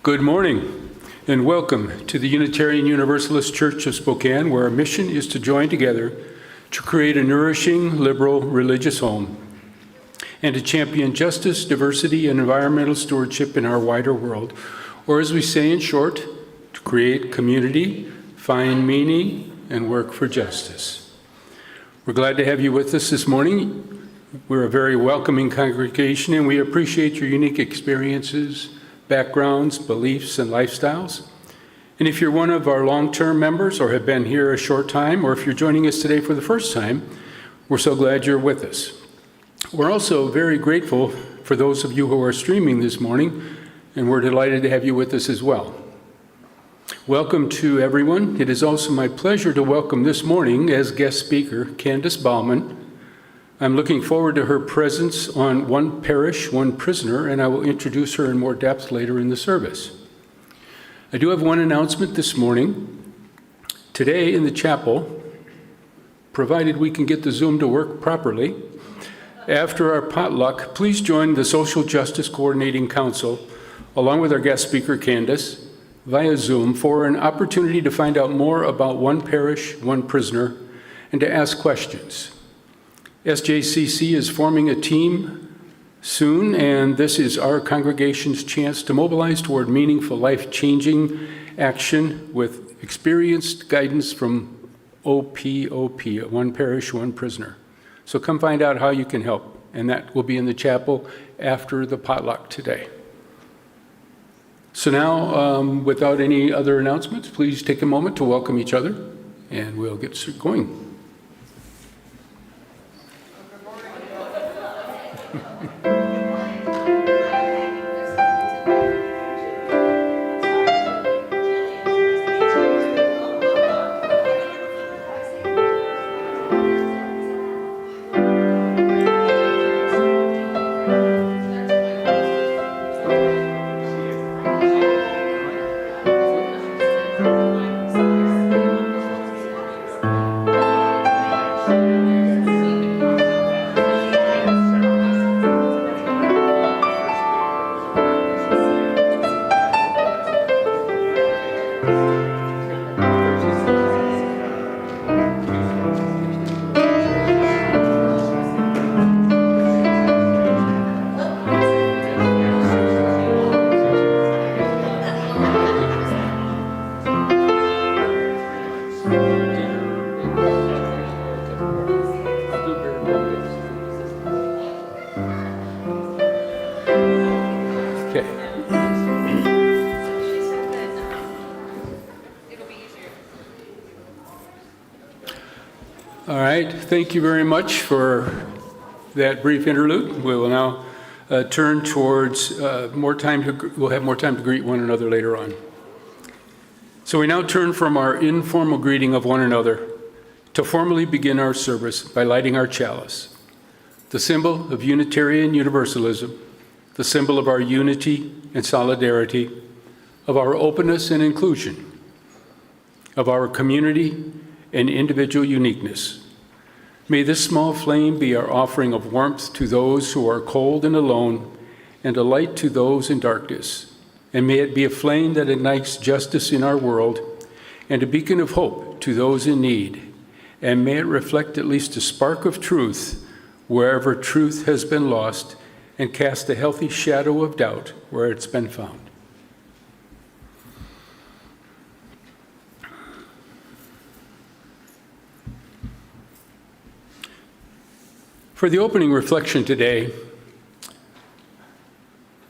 Good morning and welcome to the Unitarian Universalist Church of Spokane, where our mission is to join together to create a nourishing, liberal, religious home and to champion justice, diversity, and environmental stewardship in our wider world, or as we say in short, to create community, find meaning, and work for justice. We're glad to have you with us this morning. We're a very welcoming congregation, and we appreciate your unique experiences, backgrounds, beliefs, and lifestyles. And if you're one of our long-term members or have been here a short time, or if you're joining us today for the first time, we're so glad you're with us. We're also very grateful for those of you who are streaming this morning, and we're delighted to have you with us as well. Welcome to everyone. It is also my pleasure to welcome this morning as guest speaker, Candice Baughman. I'm looking forward to her presence on One Parish One Prisoner, and I will introduce her in more depth later in the service. I do have one announcement this morning. Today in the chapel, provided we can get the Zoom to work properly, after our potluck, please join the Social Justice Coordinating Council, along with our guest speaker, Candice, via Zoom for an opportunity to find out more about One Parish, One Prisoner, and to ask questions. SJCC is forming a team soon, and this is our congregation's chance to mobilize toward meaningful, life-changing action with experienced guidance from OPOP, One Parish, One Prisoner. So come find out how you can help, and that will be in the chapel after the potluck today. So now, without any other announcements, please take a moment to welcome each other, and we'll get going. Thank you very much for that brief interlude. We will now turn towards we'll have more time to greet one another later on. So we now turn from our informal greeting of one another to formally begin our service by lighting our chalice, the symbol of Unitarian Universalism, the symbol of our unity and solidarity, of our openness and inclusion, of our community and individual uniqueness. May this small flame be our offering of warmth to those who are cold and alone, and a light to those in darkness. And may it be a flame that ignites justice in our world, and a beacon of hope to those in need. And may it reflect at least a spark of truth wherever truth has been lost, and cast a healthy shadow of doubt where it's been found. For the opening reflection today,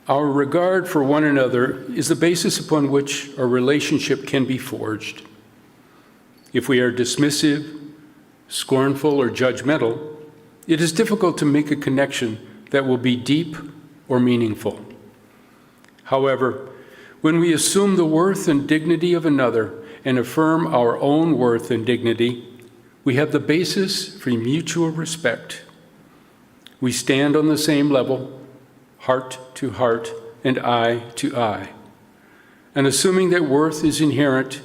our regard for one another is the basis upon which our relationship can be forged. If we are dismissive, scornful, or judgmental, it is difficult to make a connection that will be deep or meaningful. However, when we assume the worth and dignity of another and affirm our own worth and dignity, we have the basis for mutual respect. We stand on the same level, heart to heart and eye to eye. And assuming that worth is inherent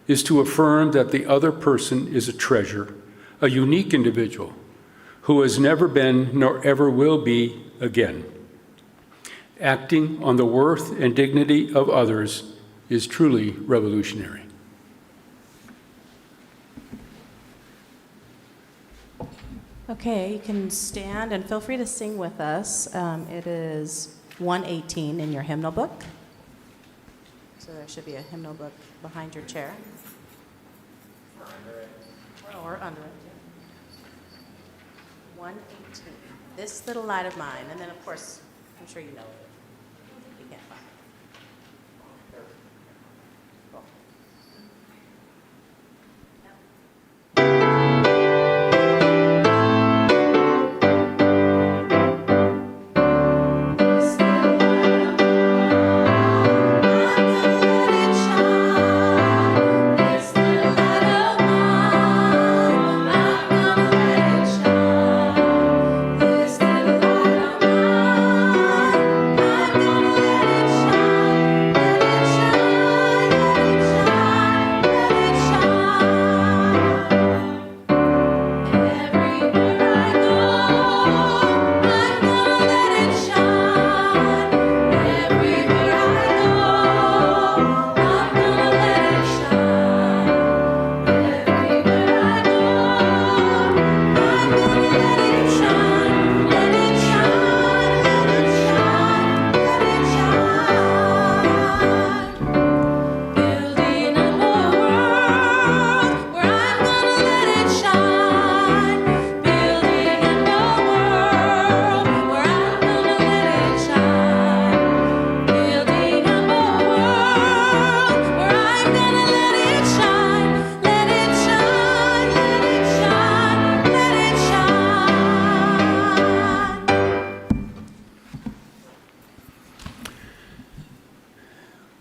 is to affirm that the other person is a treasure, a unique individual who has never been nor ever will be again. Acting on the worth and dignity of others is truly revolutionary. Okay, you can stand and feel free to sing with us. It is 118 in your hymnal book. So there should be a hymnal book behind your chair. Or under it. 118. This little light of mine. And then, of course, I'm sure you know it. You can't find it. Cool.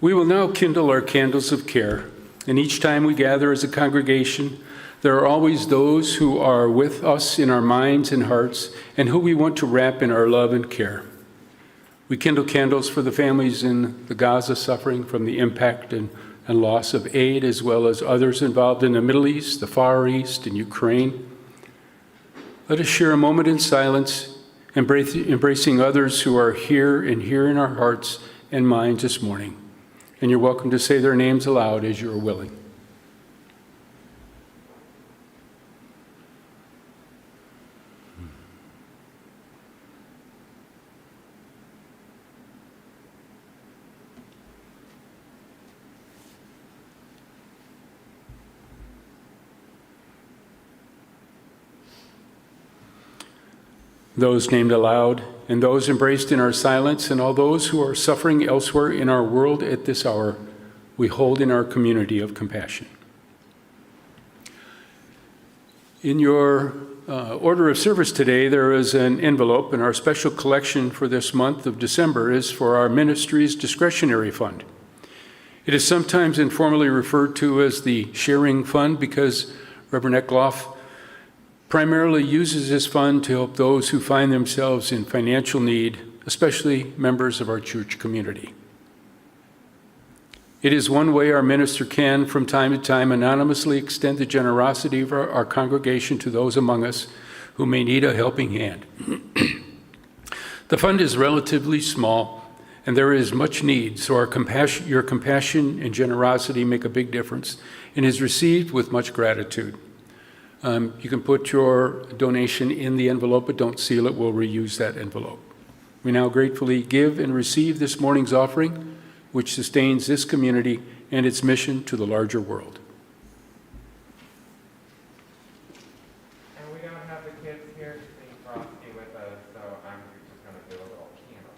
We will now kindle our candles of care, and each time we gather as a congregation, there are always those who are with us in our minds and hearts and who we want to wrap in our love and care. We kindle candles for the families in the Gaza suffering from the impact and loss of aid, as well as others involved in the Middle East, the Far East, and Ukraine. Let us share a moment in silence, embracing others who are here in our hearts and minds this morning. And you're welcome to say their names aloud as you are willing. Those named aloud, and those embraced in our silence, and all those who are suffering elsewhere in our world at this hour, we hold in our community of compassion. In your order of service today, there is an envelope, and our special collection for this month of December is for our ministry's discretionary fund. It is sometimes informally referred to as the sharing fund because Reverend Eckloff primarily uses this fund to help those who find themselves in financial need, especially members of our church community. It is one way our minister can, from time to time, anonymously extend the generosity of our congregation to those among us who may need a helping hand. The fund is relatively small, and there is much need, so your compassion and generosity make a big difference and is received with much gratitude. You can put your donation in the envelope, but don't seal it. We'll reuse that envelope. We now gratefully give and receive this morning's offering, which sustains this community and its mission to the larger world. And we don't have the kids here to sing Frosty with us, so I'm just going to do a little candle.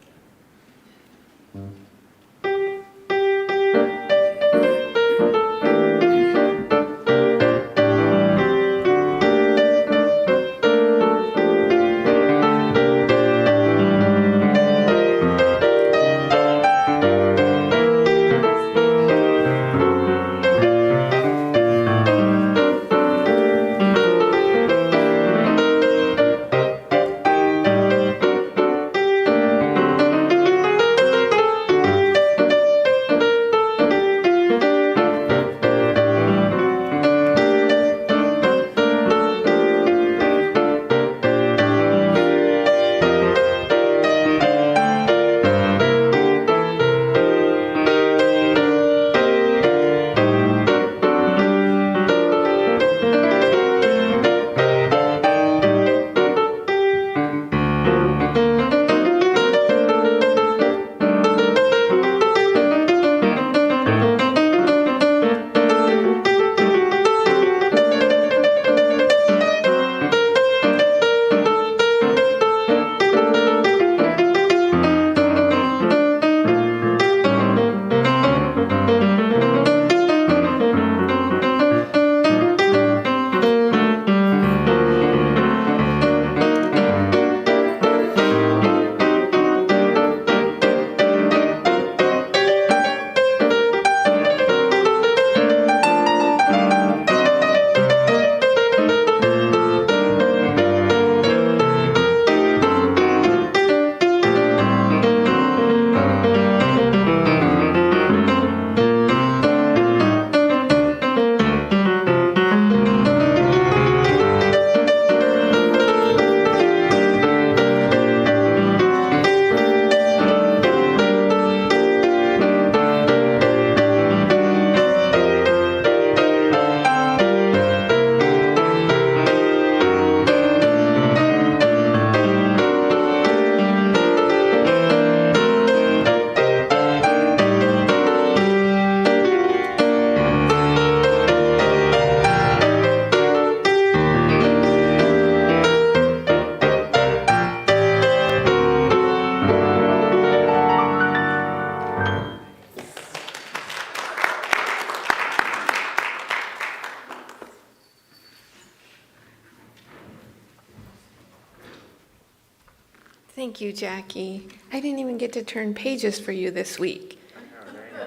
Thank you, Jackie. I didn't even get to turn pages for you this week.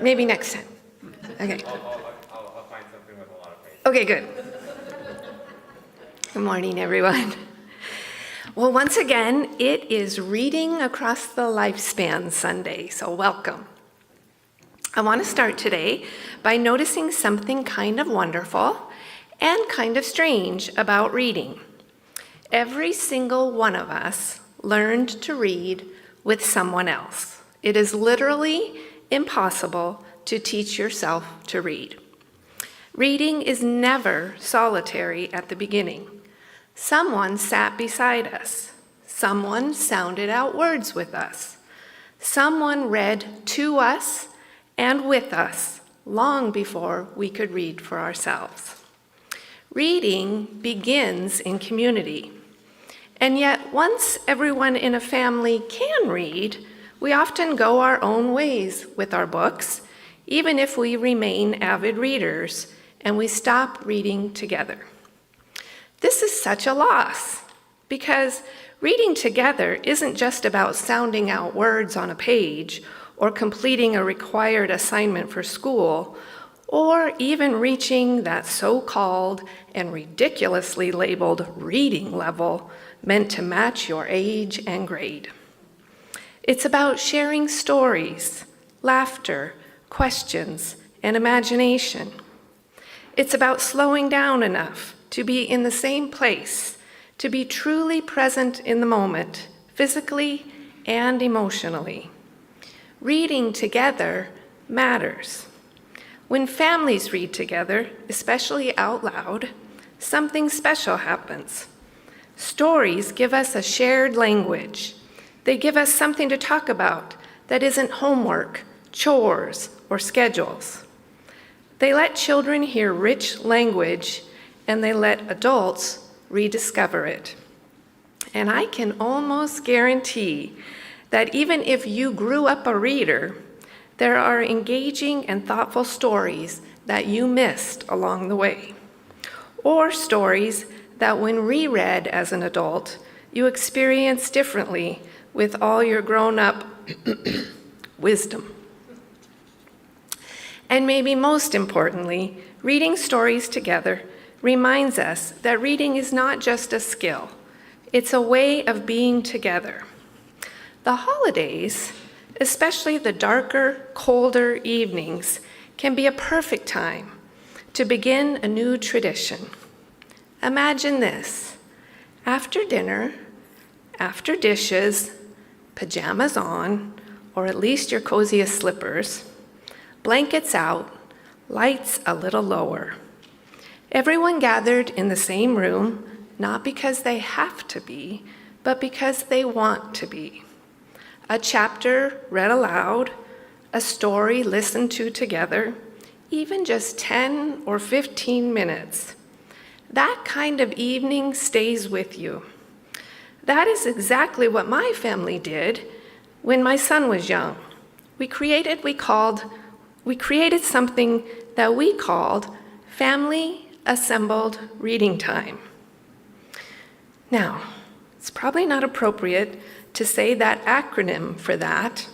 Maybe next time. Okay. I'll find something with a lot of pages. Okay, good. Good morning, everyone. Well, once again, it is Reading Across the Lifespan Sunday, so welcome. I want to start today by noticing something kind of wonderful and kind of strange about reading. Every single one of us learned to read with someone else. It is literally impossible to teach yourself to read. Reading is never solitary at the beginning. Someone sat beside us. Someone sounded out words with us. Someone read to us and with us long before we could read for ourselves. Reading begins in community. And yet, once everyone in a family can read, we often go our own ways with our books, even if we remain avid readers, and we stop reading together. This is such a loss, because reading together isn't just about sounding out words on a page, or completing a required assignment for school, or even reaching that so-called and ridiculously labeled reading level meant to match your age and grade. It's about sharing stories, laughter, questions, and imagination. It's about slowing down enough to be in the same place, to be truly present in the moment, physically and emotionally. Reading together matters. When families read together, especially out loud, something special happens. Stories give us a shared language. They give us something to talk about that isn't homework, chores, or schedules. They let children hear rich language, and they let adults rediscover it. And I can almost guarantee that even if you grew up a reader, there are engaging and thoughtful stories that you missed along the way, or stories that when reread as an adult, you experience differently with all your grown-up wisdom. And maybe most importantly, reading stories together reminds us that reading is not just a skill, it's a way of being together. The holidays, especially the darker, colder evenings, can be a perfect time to begin a new tradition. Imagine this: after dinner, after dishes, pajamas on, or at least your coziest slippers, blankets out, lights a little lower. Everyone gathered in the same room, not because they have to be, but because they want to be. A chapter read aloud, a story listened to together, even just 10 or 15 minutes. That kind of evening stays with you. That is exactly what my family did when my son was young. We created something that we called Family Assembled Reading Time. Now, it's probably not appropriate to say that acronym for that,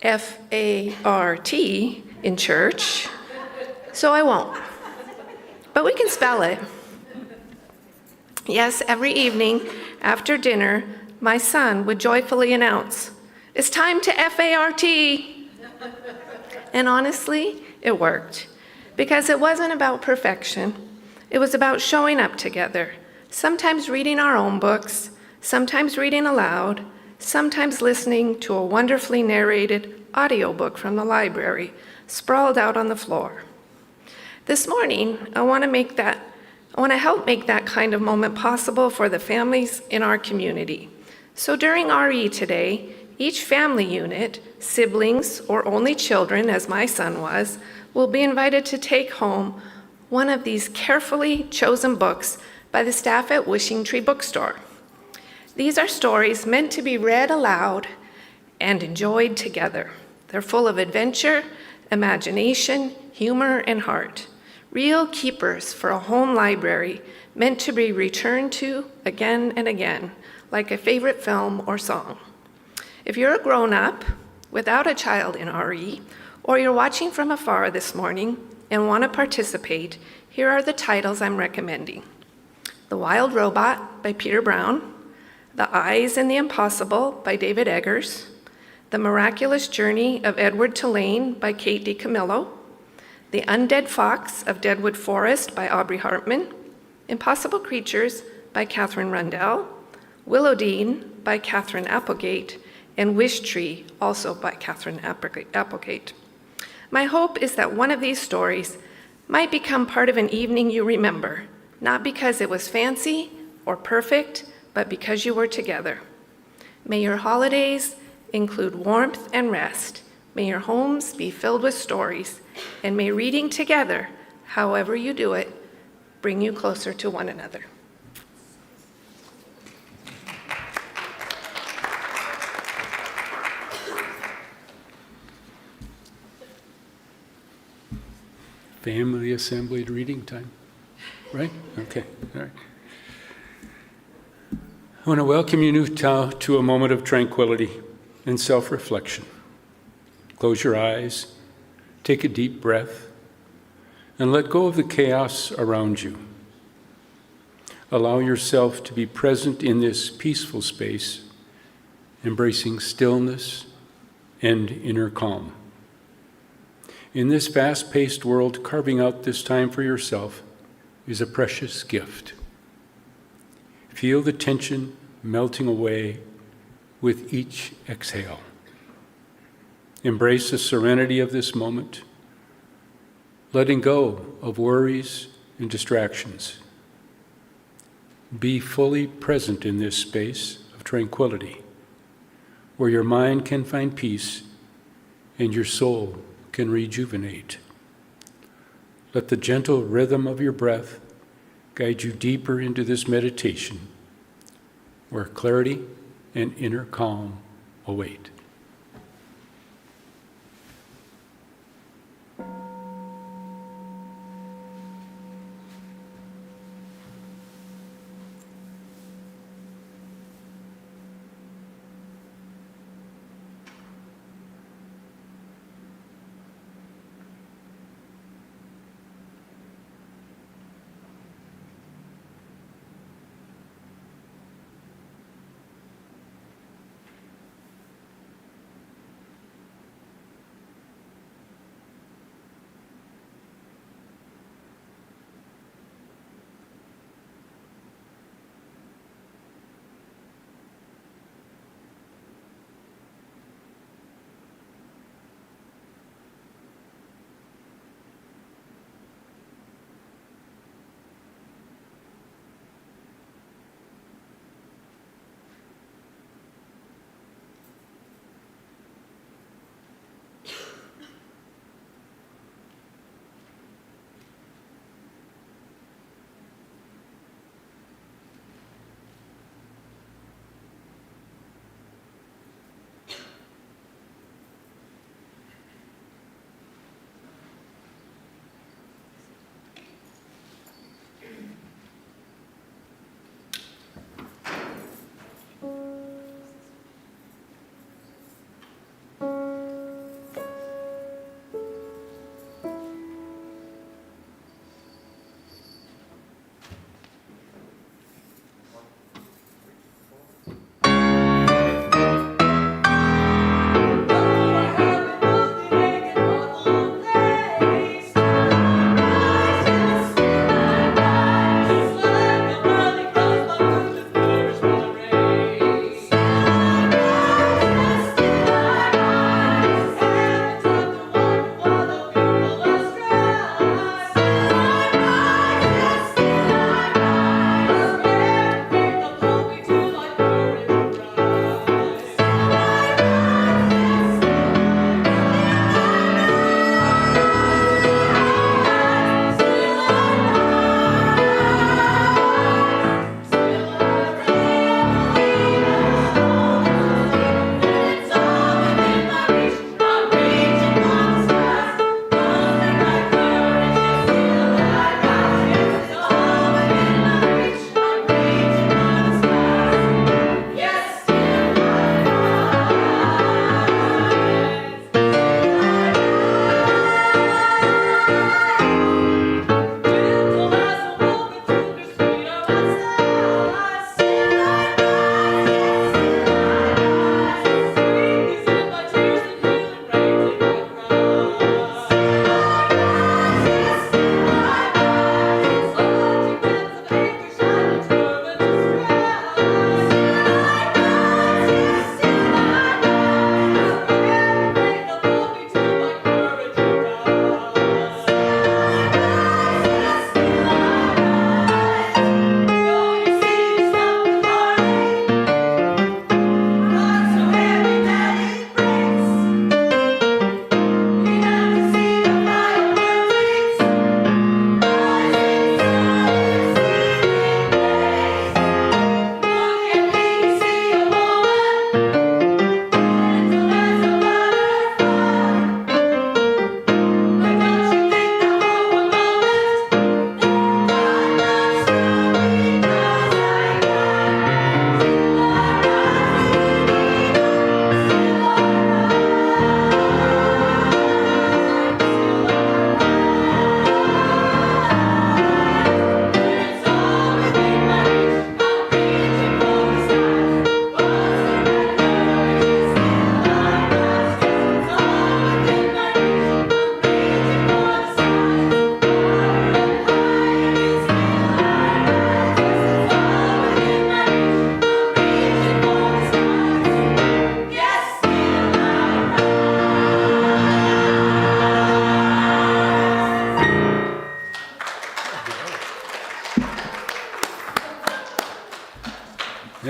F-A-R-T, in church, so I won't. But we can spell it. Yes, every evening after dinner, my son would joyfully announce, "It's time to F-A-R-T." And honestly, it worked, because it wasn't about perfection. It was about showing up together, sometimes reading our own books, sometimes reading aloud, sometimes listening to a wonderfully narrated audiobook from the library, sprawled out on the floor. This morning, I want to help make that kind of moment possible for the families in our community. So during RE today, each family unit, siblings or only children, as my son was, will be invited to take home one of these carefully chosen books by the staff at Wishing Tree Bookstore. These are stories meant to be read aloud and enjoyed together. They're full of adventure, imagination, humor, and heart. Real keepers for a home library meant to be returned to again and again, like a favorite film or song. If you're a grown-up without a child in RE, or you're watching from afar this morning and want to participate, here are the titles I'm recommending. The Wild Robot by Peter Brown, The Eyes and the Impossible by David Eggers, The Miraculous Journey of Edward Tulane by Kate DiCamillo, The Undead Fox of Deadwood Forest by Aubrey Hartman, Impossible Creatures by Catherine Rundell, Willowdean by Catherine Applegate, and Wish Tree, also by Catherine Applegate. My hope is that one of these stories might become part of an evening you remember, not because it was fancy or perfect, but because you were together. May your holidays include warmth and rest. May your homes be filled with stories, and may reading together, however you do it, bring you closer to one another. Family assembly reading time, right? Okay, all right. I want to welcome you now to a moment of tranquility and self-reflection. Close your eyes, take a deep breath, and let go of the chaos around you. Allow yourself to be present in this peaceful space, embracing stillness and inner calm. In this fast-paced world, carving out this time for yourself is a precious gift. Feel the tension melting away with each exhale. Embrace the serenity of this moment, letting go of worries and distractions. Be fully present in this space of tranquility, where your mind can find peace and your soul can rejuvenate. Let the gentle rhythm of your breath guide you deeper into this meditation, where clarity and inner calm await.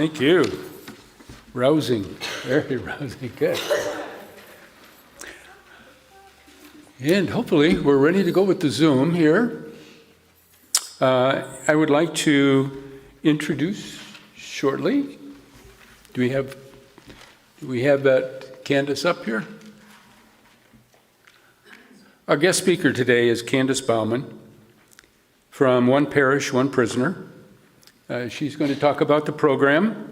Thank you. Rousing, very rousing, good. And hopefully we're ready to go with the Zoom here. I would like to introduce shortly. Do we have Candice up here? Our guest speaker today is Candice Baughman from One Parish One Prisoner. She's going to talk about the program.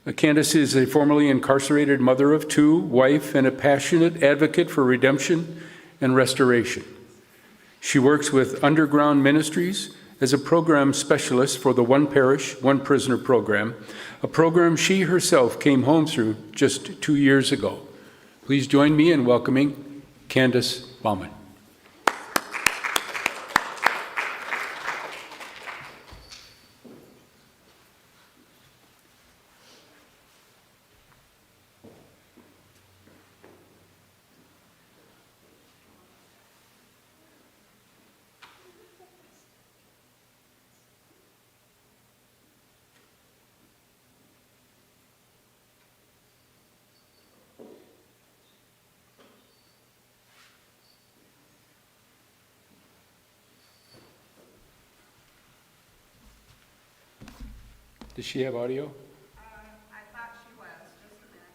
Candice is a formerly incarcerated mother of two, wife, and a passionate advocate for redemption and restoration. She works with Underground Ministries as a program specialist for the One Parish One Prisoner program, a program she herself came home through just 2 years ago. Please join me in welcoming Candice Baughman. Does she have audio? I thought she was, just a minute.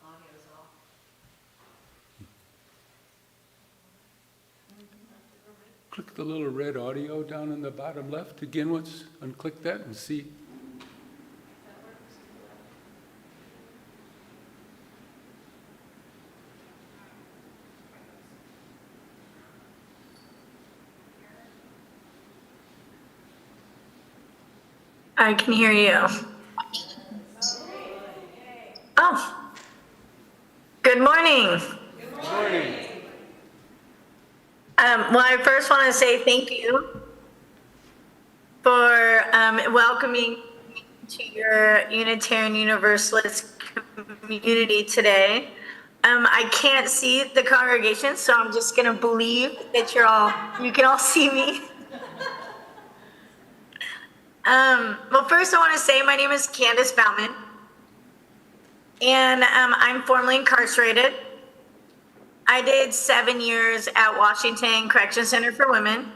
Audio's off. Click the little red audio down in the bottom left again once, unclick that and see. I can hear you. Oh. Good morning. Good morning. Well, I first want to say thank you for welcoming me to your Unitarian Universalist community today. I can't see the congregation, so I'm just going to believe that you can all see me. Well, first I want to say my name is Candice Baughman, and I'm formerly incarcerated. I did 7 years at Washington Correction Center for Women,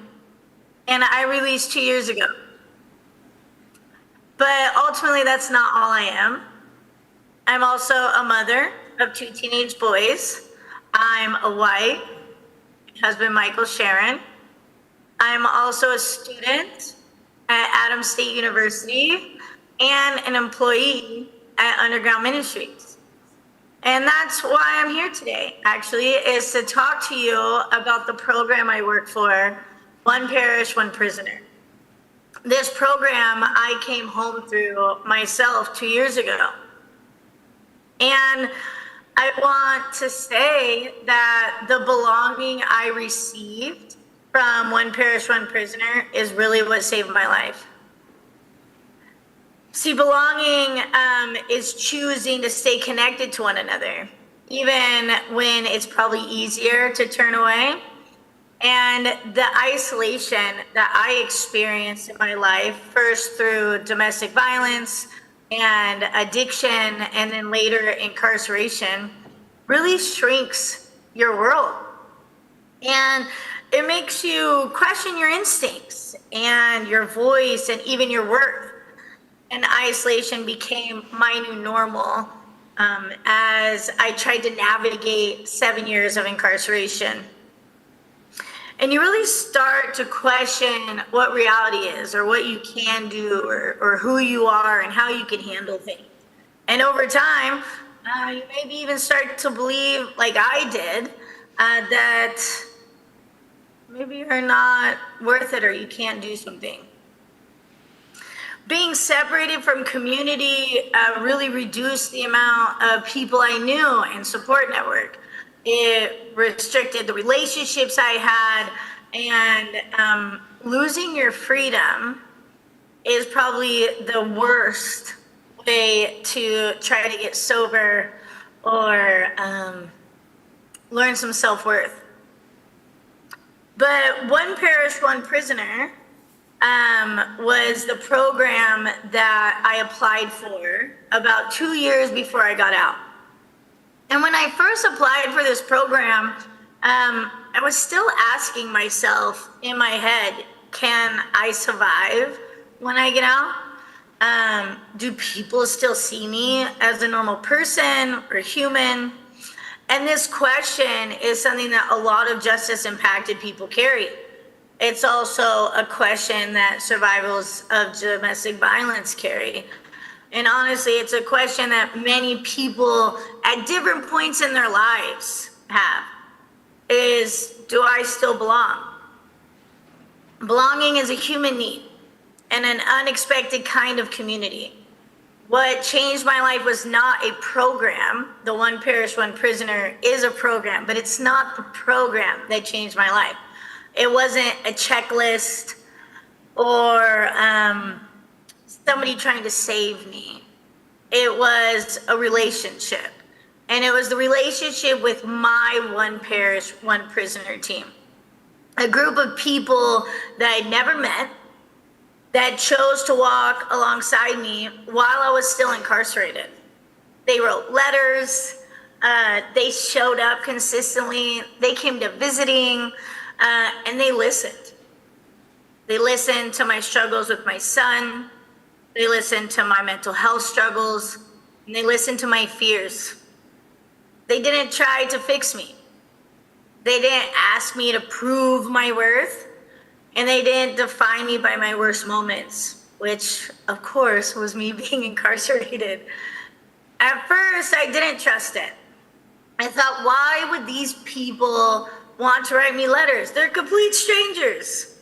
and I released 2 years ago. But ultimately, that's not all I am. I'm also a mother of 2 teenage boys. I'm a wife, husband Michael Sharon. I'm also a student at Adams State University and an employee at Underground Ministries. And that's why I'm here today, actually, is to talk to you about the program I work for, One Parish, One Prisoner. This program I came home through myself 2 years ago. And I want to say that the belonging I received from One Parish, One Prisoner is really what saved my life. See, belonging is choosing to stay connected to one another, even when it's probably easier to turn away. And the isolation that I experienced in my life, first through domestic violence and addiction, and then later incarceration, really shrinks your world. And it makes you question your instincts and your voice and even your worth. And isolation became my new normal as I tried to navigate 7 years of incarceration. And you really start to question what reality is, or what you can do, or who you are and how you can handle things. And over time, you maybe even start to believe, like I did, that maybe you're not worth it or you can't do something. Being separated from community really reduced the amount of people I knew and support network. It restricted the relationships I had, and losing your freedom is probably the worst way to try to get sober or learn some self-worth. But One Parish One Prisoner was the program that I applied for about 2 years before I got out. And when I first applied for this program, I was still asking myself in my head, can I survive when I get out? Do people still see me as a normal person or human? And this question is something that a lot of justice impacted people carry. It's also a question that survivors of domestic violence carry. And honestly, it's a question that many people at different points in their lives have, is, do I still belong? Belonging is a human need and an unexpected kind of community. What changed my life was not a program. The One Parish, One Prisoner is a program, but it's not the program that changed my life. It wasn't a checklist or somebody trying to save me. It was a relationship. And it was the relationship with my One Parish, One Prisoner team. A group of people that I'd never met that chose to walk alongside me while I was still incarcerated. They wrote letters, they showed up consistently, they came to visiting, and they listened. They listened to my struggles with my son, they listened to my mental health struggles, and they listened to my fears. They didn't try to fix me. They didn't ask me to prove my worth, and they didn't define me by my worst moments, which of course was me being incarcerated. At first, I didn't trust it. I thought, why would these people want to write me letters? They're complete strangers.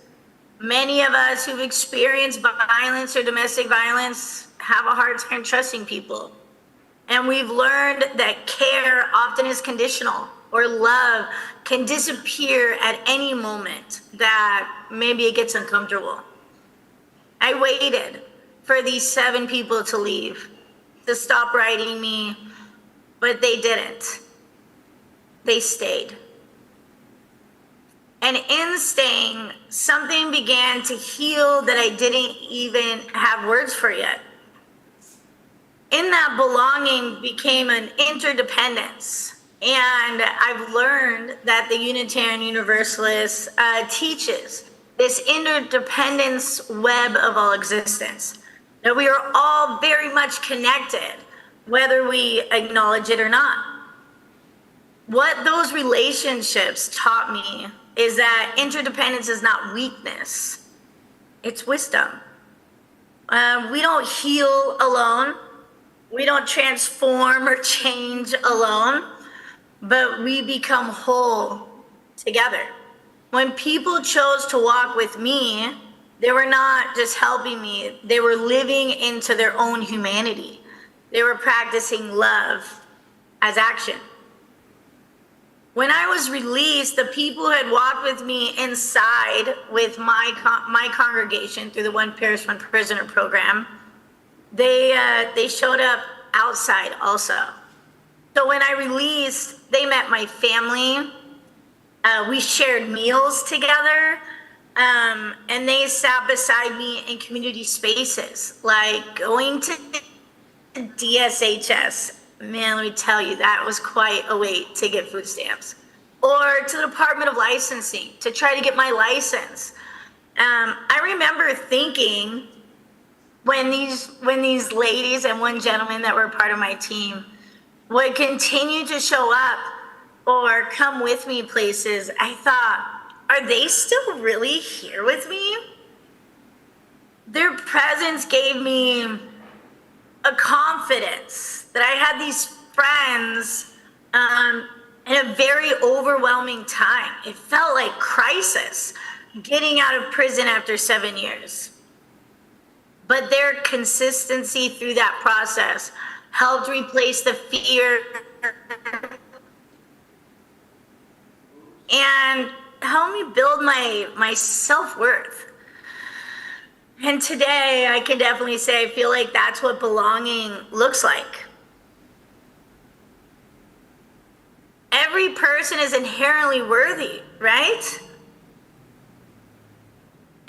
Many of us who've experienced violence or domestic violence have a hard time trusting people. And we've learned that care often is conditional, or love can disappear at any moment that maybe it gets uncomfortable. I waited for these 7 people to leave, to stop writing me, but they didn't. They stayed. And in staying, something began to heal that I didn't even have words for yet. In that, belonging became an interdependence. And I've learned that the Unitarian Universalist teaches this interdependence web of all existence, that we are all very much connected, whether we acknowledge it or not. What those relationships taught me is that interdependence is not weakness, it's wisdom. We don't heal alone, we don't transform or change alone, but we become whole together. When people chose to walk with me, they were not just helping me, they were living into their own humanity. They were practicing love as action. When I was released, the people who had walked with me inside with my congregation through the One Parish One Prisoner program, they showed up outside also. So when I released, they met my family. We shared meals together, and they sat beside me in community spaces, like going to DSHS. Man, let me tell you, that was quite a wait to get food stamps. Or to the Department of Licensing to try to get my license. I remember thinking when these ladies and one gentleman that were part of my team would continue to show up or come with me places, I thought, are they still really here with me? Their presence gave me a confidence, that I had these friends in a very overwhelming time. It felt like crisis getting out of prison after 7 years. But their consistency through that process helped replace the fear and helped me build my self-worth. And today I can definitely say I feel like that's what belonging looks like. Every person is inherently worthy, right?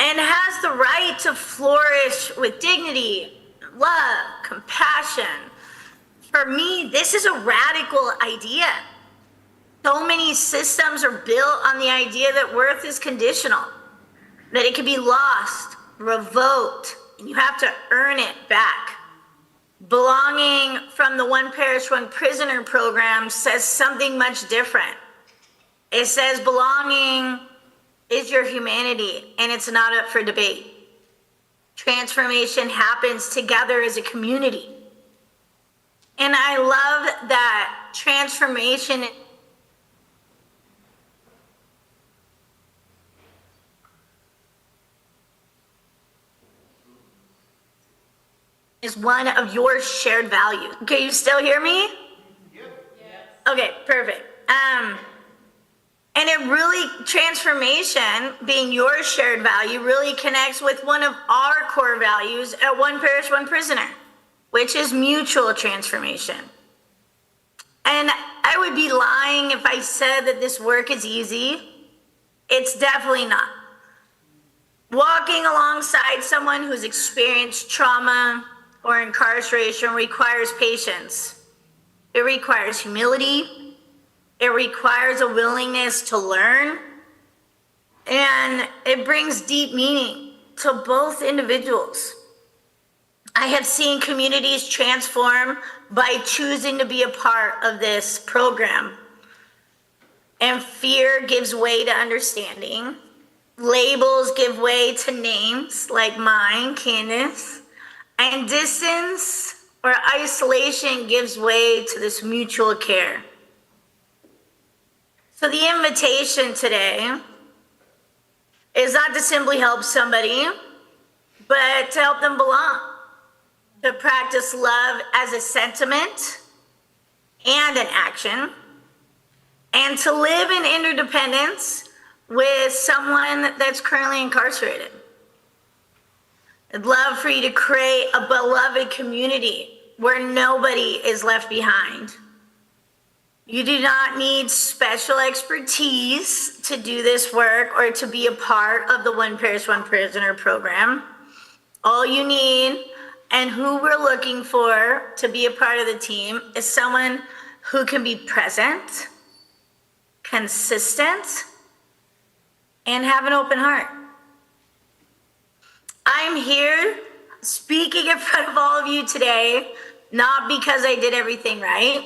And has the right to flourish with dignity, love, compassion. For me, this is a radical idea. So many systems are built on the idea that worth is conditional, that it can be lost, revoked, and you have to earn it back. Belonging from the One Parish One Prisoner program says something much different. It says belonging is your humanity, and it's not up for debate. Transformation happens together as a community. And I love that transformation is one of your shared values. Okay, you still hear me? Yep. Yes. Okay, perfect. And it really, transformation being your shared value really connects with one of our core values at One Parish, One Prisoner, which is mutual transformation. And I would be lying if I said that this work is easy. It's definitely not. Walking alongside someone who's experienced trauma or incarceration requires patience. It requires humility. It requires a willingness to learn. And it brings deep meaning to both individuals. I have seen communities transform by choosing to be a part of this program. And fear gives way to understanding. Labels give way to names like mine, Candice. And distance or isolation gives way to this mutual care. So the invitation today is not to simply help somebody, but to help them belong, to practice love as a sentiment and an action, and to live in interdependence with someone that's currently incarcerated. I'd love for you to create a beloved community where nobody is left behind. You do not need special expertise to do this work or to be a part of the One Parish, One Prisoner program. All you need and who we're looking for to be a part of the team is someone who can be present, consistent, and have an open heart. I'm here speaking in front of all of you today, not because I did everything right,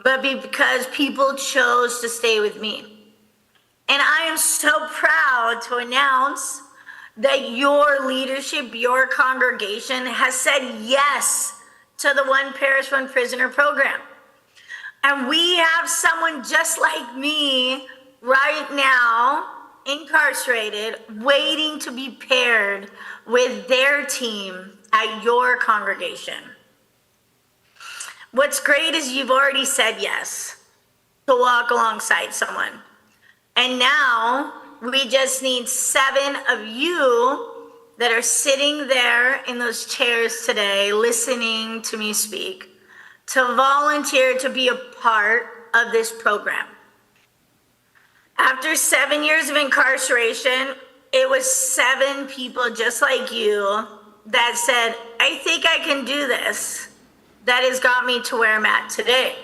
but because people chose to stay with me. And I am so proud to announce that your leadership, your congregation has said yes to the One Parish, One Prisoner program. And we have someone just like me right now, incarcerated, waiting to be paired with their team at your congregation. What's great is you've already said yes to walk alongside someone. And now we just need 7 of you that are sitting there in those chairs today, listening to me speak, to volunteer to be a part of this program. After 7 years of incarceration, it was 7 people just like you that said, I think I can do this. That has got me to where I'm at today.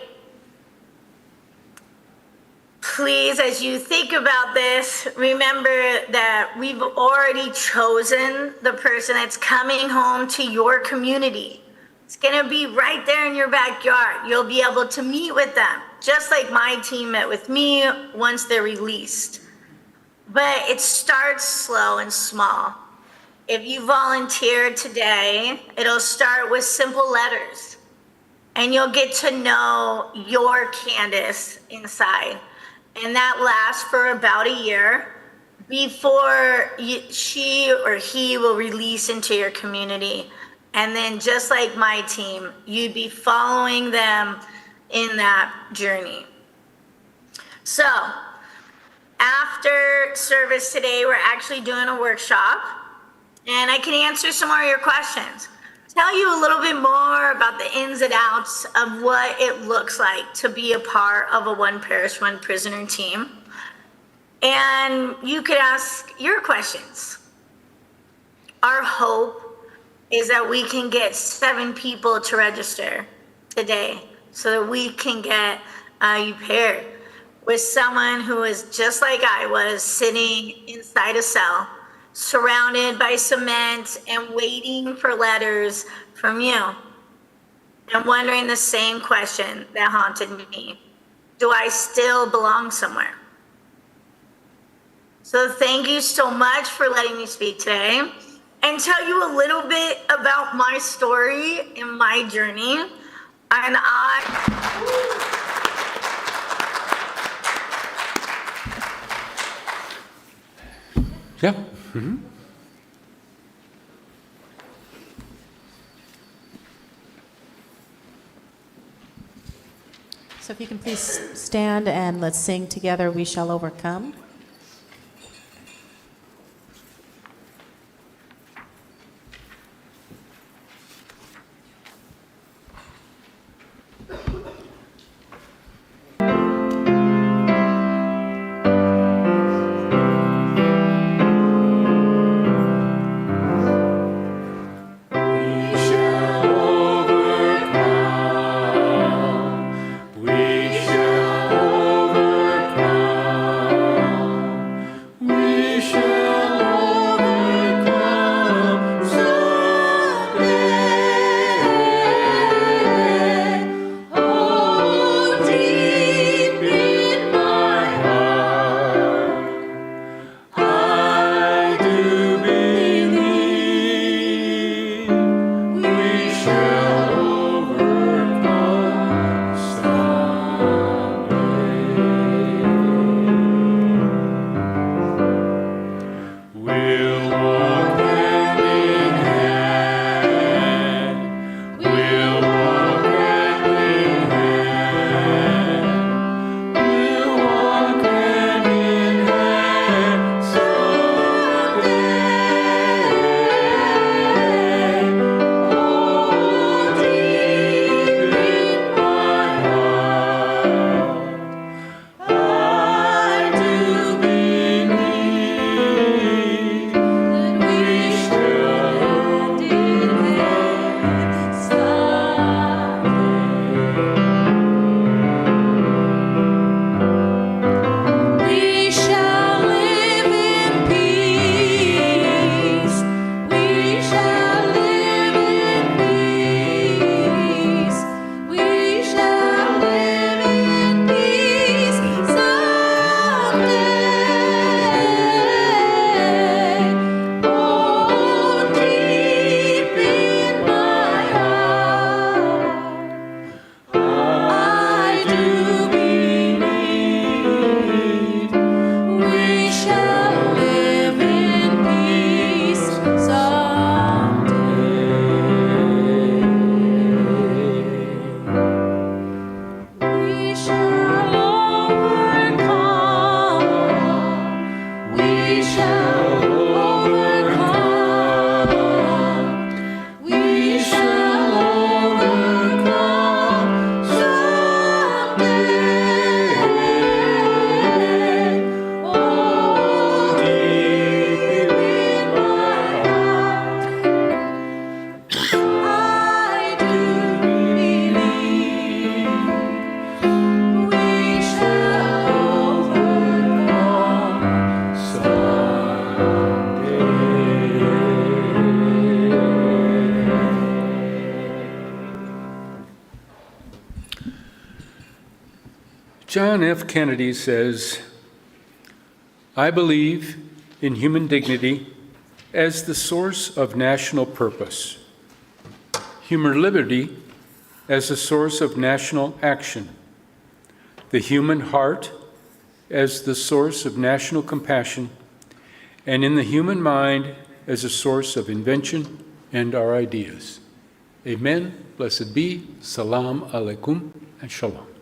Please, as you think about this, remember that we've already chosen the person that's coming home to your community. It's gonna be right there in your backyard. You'll be able to meet with them, just like my team met with me once they're released. But it starts slow and small. if you volunteer today, it'll start with simple letters. And you'll get to know your Candice inside. And that lasts for about a year before she or he will release into your community. And then just like my team, you'd be following them in that journey. So after service today, we're actually doing a workshop and I can answer some more of your questions. Tell you a little bit more about the ins and outs of what it looks like to be a part of a One Parish, One Prisoner team. And you could ask your questions. Our hope is that we can get 7 people to register today so that we can get you paired with someone who is just like I was, sitting inside a cell, surrounded by cement and waiting for letters from you and wondering the same question that haunted me. Do I still belong somewhere? So thank you so much for letting me speak today and tell you a little bit about my story and my journey. And Yeah. Mm-hmm. So if you can please stand and let's sing together, We Shall Overcome. John F. Kennedy says, "I believe in human dignity as the source of national purpose, human liberty as the source of national action, the human heart as the source of national compassion, and in the human mind as a source of invention and our ideas. Amen. Blessed be. Salam alaikum and shalom.